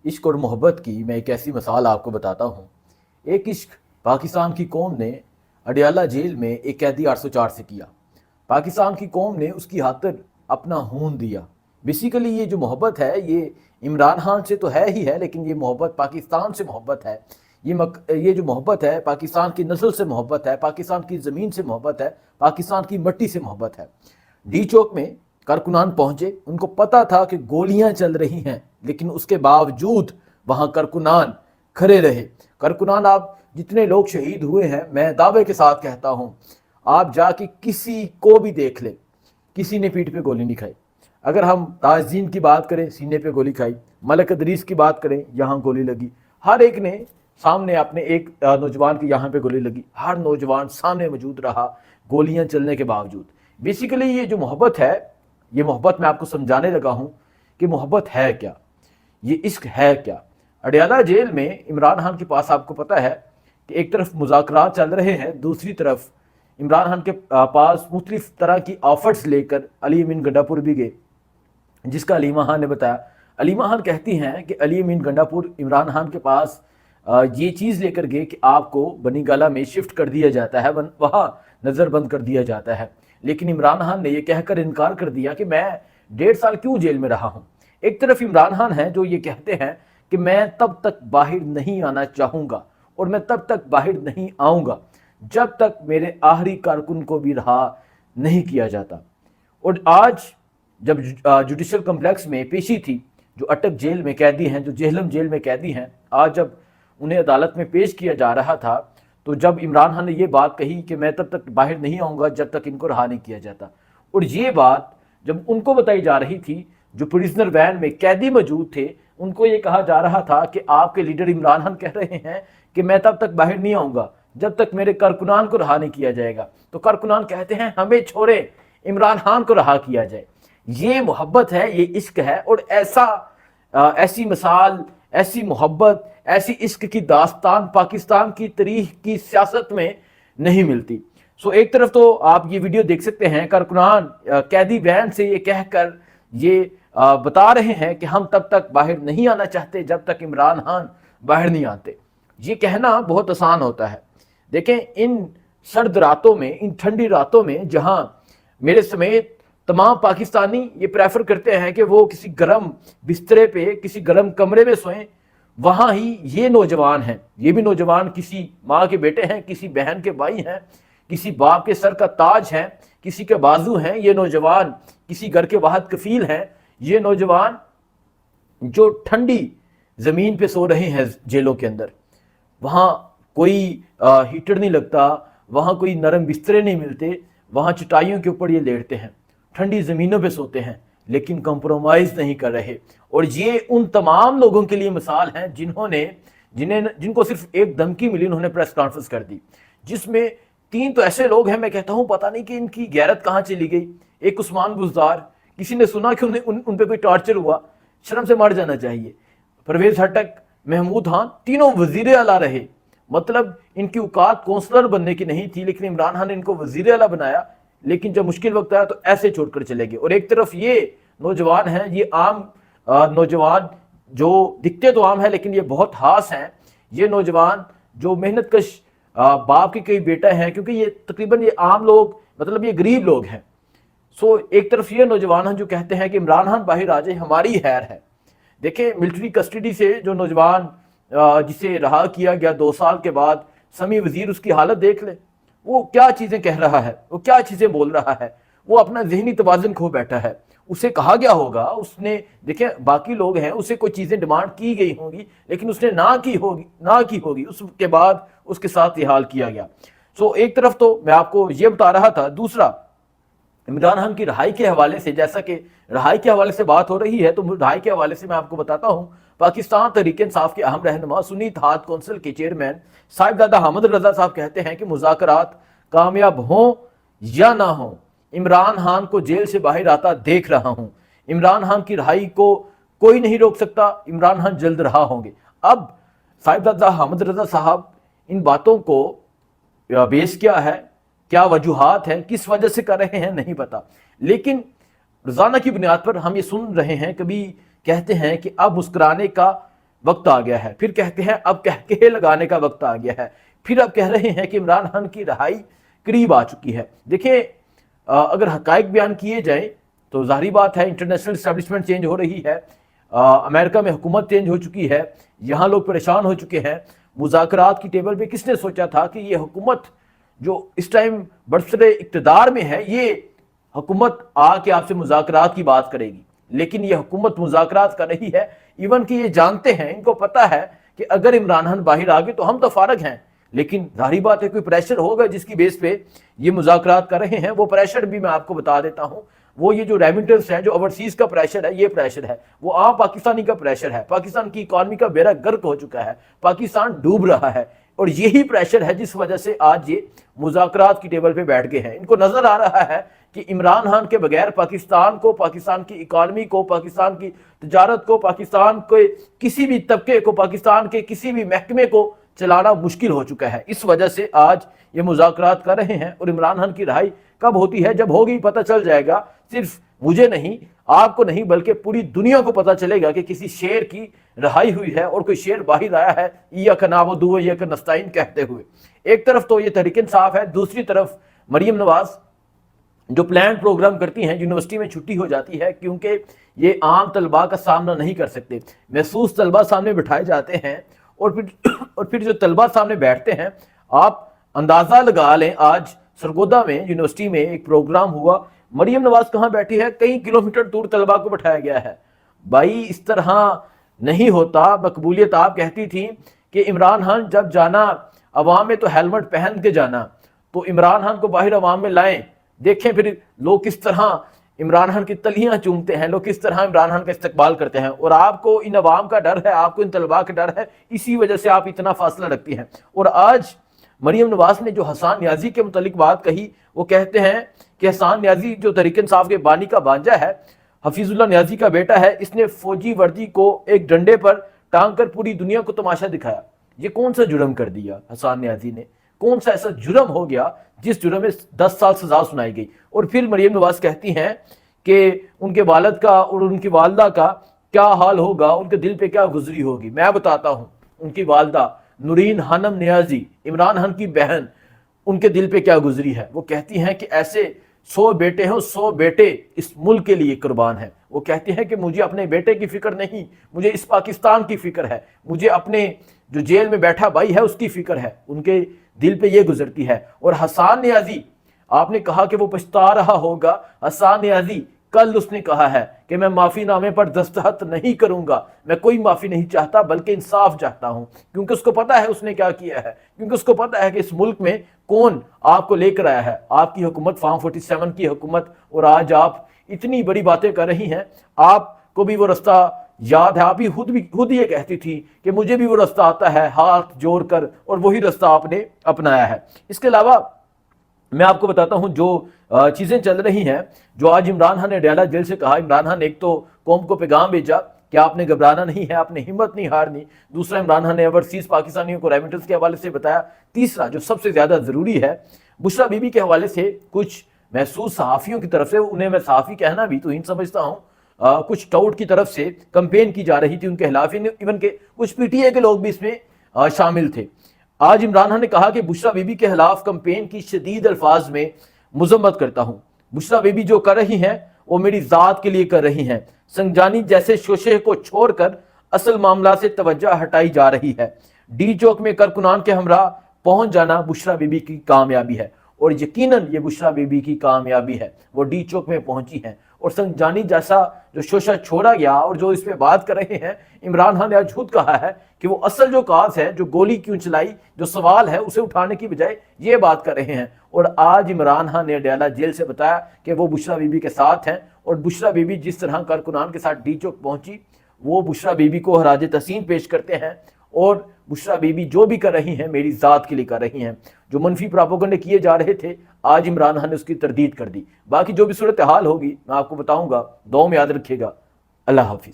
عشق اور محبت کی میں ایک ایسی مثال آپ کو بتاتا ہوں۔ ایک عشق پاکستان کی قوم نے اڈیالہ جیل میں ایک قیدی 804 سے کیا۔ پاکستان کی قوم نے اس کی خاطر اپنا خون دیا۔ بیسیکلی یہ جو محبت ہے یہ عمران خان سے تو ہے ہی ہے، لیکن یہ محبت پاکستان سے محبت ہے۔ یہ جو محبت ہے پاکستان کی نسل سے محبت ہے، پاکستان کی زمین سے محبت ہے، پاکستان کی مٹی سے محبت ہے۔ ڈی چوک میں کارکنان پہنچے، ان کو پتا تھا کہ گولیاں چل رہی ہیں، لیکن اس کے باوجود وہاں کارکنان کھڑے رہے۔ کارکنان، آپ جتنے لوگ شہید ہوئے ہیں، میں دعوے کے ساتھ کہتا ہوں آپ جا کے کسی کو بھی دیکھ لیں، کسی نے پیٹھ پہ گولی نہیں کھائی۔ اگر ہم تاج الدین کی بات کریں، سینے پہ گولی کھائی، ملک ادریس کی بات کریں، یہاں گولی لگی، ہر ایک نے سامنے اپنے ایک نوجوان کی یہاں پہ گولی لگی، ہر نوجوان سامنے موجود رہا گولیاں چلنے کے باوجود۔ بیسیکلی یہ جو محبت ہے، یہ محبت میں آپ کو سمجھانے لگا ہوں کہ محبت ہے کیا، یہ عشق ہے کیا۔ اڈیالہ جیل میں عمران خان کے پاس آپ کو پتہ ہے کہ ایک طرف مذاکرات چل رہے ہیں، دوسری طرف عمران خان کے پاس مختلف طرح کی آفرز لے کر علی امین گنڈا پور بھی گئے، جس کا علیمہ خان نے بتایا۔ علیمہ خان کہتی ہیں کہ علی امین گنڈا پور عمران خان کے پاس یہ چیز لے کر گئے کہ آپ کو بنی گالہ میں شفٹ کر دیا جاتا ہے، وہاں نظر بند کر دیا جاتا ہے، لیکن عمران خان نے یہ کہہ کر انکار کر دیا کہ میں 1.5 سال کیوں جیل میں رہا ہوں۔ ایک طرف عمران خان ہیں جو یہ کہتے ہیں کہ میں تب تک باہر نہیں آنا چاہوں گا اور میں تب تک باہر نہیں آؤں گا جب تک میرے آخری کارکن کو بھی رہا نہیں کیا جاتا۔ اور آج جب جوڈیشل کمپلیکس میں پیشی تھی، جو اٹک جیل میں قیدی ہیں، جو جہلم جیل میں قیدی ہیں، آج جب انہیں عدالت میں پیش کیا جا رہا تھا تو جب عمران خان نے یہ بات کہی کہ میں تب تک باہر نہیں آؤں گا جب تک ان کو رہا نہیں کیا جاتا، اور یہ بات جب ان کو بتائی جا رہی تھی جو پریزنر وین میں قیدی موجود تھے، ان کو یہ کہا جا رہا تھا کہ آپ کے لیڈر عمران خان کہہ رہے ہیں کہ میں تب تک باہر نہیں آؤں گا جب تک میرے کارکنان کو رہا نہیں کیا جائے گا، تو کارکنان کہتے ہیں ہمیں چھوڑے، عمران خان کو رہا کیا جائے۔ یہ محبت ہے، یہ عشق ہے، اور ایسی مثال، ایسی محبت، ایسی عشق کی داستان پاکستان کی تاریخ کی سیاست میں نہیں ملتی۔ ایک طرف تو آپ یہ ویڈیو دیکھ سکتے ہیں، کارکنان قیدی وین سے یہ کہہ کر یہ بتا رہے ہیں کہ ہم تب تک باہر نہیں آنا چاہتے جب تک عمران خان باہر نہیں آتے۔ یہ کہنا بہت آسان ہوتا ہے۔ دیکھیں، ان سرد راتوں میں، ان ٹھنڈی راتوں میں جہاں میرے سمیت تمام پاکستانی یہ پریفر کرتے ہیں کہ وہ کسی گرم بسترے پہ، کسی گرم کمرے میں سوئیں، وہاں ہی یہ نوجوان ہیں، یہ بھی نوجوان کسی ماں کے بیٹے ہیں، کسی بہن کے بھائی ہیں، کسی باپ کے سر کا تاج ہیں، کسی کے بازو ہیں، یہ نوجوان کسی گھر کے واحد کفیل ہیں، یہ نوجوان جو ٹھنڈی زمین پہ سو رہے ہیں جیلوں کے اندر، وہاں کوئی ہیٹر نہیں لگتا، وہاں کوئی نرم بسترے نہیں ملتے، وہاں چٹائیوں کے اوپر یہ لیٹتے ہیں، ٹھنڈی زمینوں پہ سوتے ہیں، لیکن کمپرومائز نہیں کر رہے۔ اور یہ ان تمام لوگوں کے لیے مثال ہیں جن کو صرف ایک دھمکی ملی، انہوں نے پریس کانفرنس کر دی، جس میں 3 تو ایسے لوگ ہیں، میں کہتا ہوں پتہ نہیں کہ ان کی غیرت کہاں چلی گئی۔ ایک عثمان بزدار، کسی نے سنا کہ ان پہ کوئی ٹارچر ہوا، شرم سے مر جانا چاہیے۔ پرویز ہٹک، محمود خان، تینوں وزیر اعلیٰ رہے، مطلب ان کی اوقات کونسلر بننے کی نہیں تھی، لیکن عمران خان نے ان کو وزیر اعلیٰ بنایا، لیکن جب مشکل وقت آیا تو ایسے چھوڑ کر چلے گئے۔ اور ایک طرف یہ نوجوان ہیں، یہ عام نوجوان جو دکھتے تو عام ہیں لیکن یہ بہت خاص ہیں، یہ نوجوان جو محنت کش باپ کے کئی بیٹا ہیں، کیونکہ یہ تقریباً یہ عام لوگ، مطلب یہ غریب لوگ ہیں۔ ایک طرف یہ نوجوان ہیں جو کہتے ہیں کہ عمران خان باہر آ جائے، ہماری خیر ہے۔ دیکھیں، ملٹری کسٹڈی سے جو نوجوان جسے رہا کیا گیا 2 سال کے بعد، سمیع وزیر، اس کی حالت دیکھ لیں، وہ کیا چیزیں کہہ رہا ہے، وہ کیا چیزیں بول رہا ہے، وہ اپنا ذہنی توازن کھو بیٹھا ہے۔ اسے کہا گیا ہوگا، اس نے، دیکھیں باقی لوگ ہیں، اسے کوئی چیزیں ڈیمانڈ کی گئی ہوں گی، لیکن اس نے نہ کی ہوگی، اس کے بعد اس کے ساتھ یہ حال کیا گیا۔ ایک طرف تو میں آپ کو یہ بتا رہا تھا، دوسرا عمران خان کی رہائی کے حوالے سے، جیسا کہ رہائی کے حوالے سے بات ہو رہی ہے، تو رہائی کے حوالے سے میں آپ کو بتاتا ہوں، پاکستان تحریک انصاف کے اہم رہنما، سنی اتحاد کونسل کے چیئرمین صاحبزادہ حامد رضا صاحب کہتے ہیں کہ مذاکرات کامیاب ہوں یا نہ ہوں، عمران خان کو جیل سے باہر آتا دیکھ رہا ہوں، عمران خان کی رہائی کو کوئی نہیں روک سکتا، عمران خان جلد رہا ہوں گے۔ اب صاحبزادہ حامد رضا صاحب ان باتوں کو بیس کیا ہے، کیا وجوہات ہیں، کس وجہ سے کر رہے ہیں، نہیں پتا، لیکن روزانہ کی بنیاد پر ہم یہ سن رہے ہیں، کبھی کہتے ہیں کہ اب مسکرانے کا वक्त आ गया है, फिर कहते हैं अब कहके लगाने का वक्त आ गया है, फिर अब कह रहे हैं कि इमरान खान की रिहाई करीब आ चुकी है। देखिए अगर हकाइक बयान किए जाएं तो जाहिर बात है इंटरनेशनल एस्टेब्लिशमेंट चेंज हो रही है, अमेरिका में हुकूमत चेंज हो चुकी है, यहाँ लोग परेशान हो चुके हैं। मुज़ाकरात की टेबल पे किसने सोचा था कि ये हुकूमत जो इस टाइम बरसरे इक़्तिदार में है, ये हुकूमत आके आपसे मुज़ाकरात की बात करेगी, लेकिन ये हुकूमत मुज़ाकरात कर रही है। इवन कि ये जानते हैं, इनको पता है कि अगर इमरान खान बाहर आ गए तो हम तो फारग हैं, लेकिन जाहिर बात है कोई प्रेशर होगा जिसकी बेस पे ये मुज़ाकरात कर रहे हैं। वो प्रेशर भी मैं आपको बता देता हूँ, वो ये जो रेमिटेंस है, जो ओवरसीज का प्रेशर है, ये प्रेशर है, वो आम पाकिस्तानी का प्रेशर है। पाकिस्तान की इकॉनमी का बेड़ा गर्क हो चुका है, पाकिस्तान डूब रहा है, और यही प्रेशर है जिस वजह से आज ये मुज़ाकरात की टेबल पे बैठ गए हैं। इनको नजर आ रहा है कि इमरान खान के बगैर पाकिस्तान को, पाकिस्तान की इकॉनमी को, पाकिस्तान की तजारत को, पाकिस्तान के किसी भी तबके को, पाकिस्तान के किसी भी महकमे को चलाना मुश्किल हो चुका है। इस वजह से आज ये मुज़ाकरात कर रहे हैं। और इमरान खान की रिहाई कब होती है, जब होगी पता चल जाएगा। सिर्फ मुझे नहीं, आपको नहीं, बल्कि पूरी दुनिया को पता चलेगा कि किसी शेर की रिहाई हुई है और कोई शेर बाहर आया है इय्याका नअबुदु व इय्याका नस्तईन कहते हुए। एक तरफ तो ये तहरीक इंसाफ है, दूसरी तरफ मरियम नवाज जो प्लान प्रोग्राम करती हैं, यूनिवर्सिटी में छुट्टी हो जाती है क्योंकि ये आम तलबा का सामना नहीं कर सकते, महसूस तलबा सामने बिठाए जाते हैं। और फिर जो तलबा सामने बैठते हैं, आप अंदाज़ा लगा लें, आज सरगोदा में यूनिवर्सिटी में एक प्रोग्राम हुआ, मरियम नवाज कहाँ बैठी है, कई किलोमीटर दूर तलबा को बिठाया गया है। भाई इस तरह नहीं होता। मकबूलियत आप कहती थी कि इमरान खान जब जाना अवाम में तो हेलमेट पहन के जाना, तो इमरान खान को बाहर अवाम में लाएं, देखें फिर लोग किस तरह इमरान खान की तलियां चूमते हैं, लोग किस तरह इमरान खान का इस्तकबाल करते हैं। और आपको इन अवाम का डर है, आपको इन तलबा का डर है, इसी वजह से आप इतना फासला रखती हैं। और आज मरियम नवाज ने जो हसन न्याजी के मुतालिक बात कही, वो कहते हैं कि हसन न्याजी जो तहरीक इंसाफ के बानी का भांजा है, हफीजुल्लाह न्याजी का बेटा है, इसने फौजी वर्दी को एक डंडे पर टांग कर पूरी दुनिया को तमाशा दिखाया। ये कौन सा जुर्म कर दिया हसन न्याजी ने, कौन सा ऐसा जुर्म हो गया जिस जुर्म में 10 साल सजा सुनाई गई। और फिर मरियम नवाज कहती हैं कि उनके वालिद का और उनकी वालदा का क्या हाल होगा, उनके दिल पे क्या गुजरी होगी। मैं बताता हूँ, उनकी वालदा नूरीन खानम नियाजी, इमरान खान की बहन, उनके दिल पे क्या गुजरी है। वो कहती हैं कि ऐसे 100 बेटे हों, 100 बेटे इस मुल्क के लिए कुर्बान हैं। वो कहती हैं कि मुझे अपने बेटे की फिक्र नहीं, मुझे इस पाकिस्तान की फिक्र है, मुझे अपने जो जेल में बैठा भाई है उसकी फिक्र है। उनके दिल पे ये गुजरती है। और हसन न्याजी, आपने कहा कि वो पछता रहा होगा, हसन न्याजी कल उसने कहा है कि मैं माफी नामे पर दस्तखत नहीं करूंगा, मैं कोई माफी नहीं चाहता बल्कि इंसाफ चाहता हूं। क्योंकि उसको पता है उसने क्या किया है, क्योंकि उसको पता है कि इस मुल्क में कौन आपको लेकर आया है, आपकी हुकूमत, फार्म 47 की हुकूमत। और आज आप इतनी बड़ी बातें कर रही हैं, आपको भी वो रास्ता याद है, आप भी खुद ये कहती थी कि मुझे भी वो रास्ता आता है हाथ जोड़ कर, और वही रास्ता आपने अपनाया है। इसके अलावा मैं आपको बताता हूं जो चीज़ें चल रही हैं, जो आज इमरान खान ने अडयाला जेल से कहा। इमरान खान ने एक तो कौम को पैगाम भेजा कि आपने घबराना नहीं है, आपने हिम्मत नहीं हारनी। दूसरा, इमरान खान ने ओवरसीज पाकिस्तानियों को रेमिटेंस के हवाले से बताया। तीसरा, जो सबसे ज़्यादा ज़रूरी है, बुशरा बीबी के हवाले से कुछ महसूस सहाफ़ियों की तरफ से, उन्हें मैं सहाफ़ी कहना भी तो इन समझता हूँ, कुछ टाउट की तरफ से कंपेन की जा रही थी उनके खिलाफ। इवन के कुछ पीटीए के लोग भी इसमें शामिल थे। आज इमरान खान ने कहा कि बुशरा बीबी के खिलाफ कंपेन की शदीद अल्फाज में मुजम्मत करता हूँ। बुशरा बीबी जो कर रही हैं वो मेरी ज़ात के लिए कर रही हैं। संजानी जैसे शोशे को छोड़कर असल मामला से तवज्जो हटाई जा रही है। डी चौक में कारकुनान के हमरा पहुंच जाना बुशरा बीबी की कामयाबी है, और यकीनन ये बुशरा बीबी की कामयाबी है, वो डी चौक में पहुंची हैं। और संजानी जैसा जो शोशा छोड़ा गया और जो इस पे बात कर रहे हैं, इमरान खान ने आज खुद कहा है कि वो असल जो काज है, जो गोली क्यों चलाई, जो सवाल है, उसे उठाने की बजाय ये बात कर रहे हैं। और आज इमरान खान ने अडयाला जेल से बताया कि वो बुशरा बीबी के साथ हैं, और बुशरा बीबी जिस तरह कारकुनान के साथ डी चौक पहुंची, वो बुशरा बीबी को हराज तहसीन पेश करते हैं। और बुशरा बीबी जो भी कर रही हैं मेरी ज़ात के लिए कर रही हैं। जो मनफी प्रोपेगेंडे किए जा रहे थे, आज इमरान खान ने उसकी तरदीद कर दी। बाकी जो भी सूरत हाल होगी मैं आपको बताऊंगा। दुआ में याद रखिएगा। अल्लाह हाफिज़।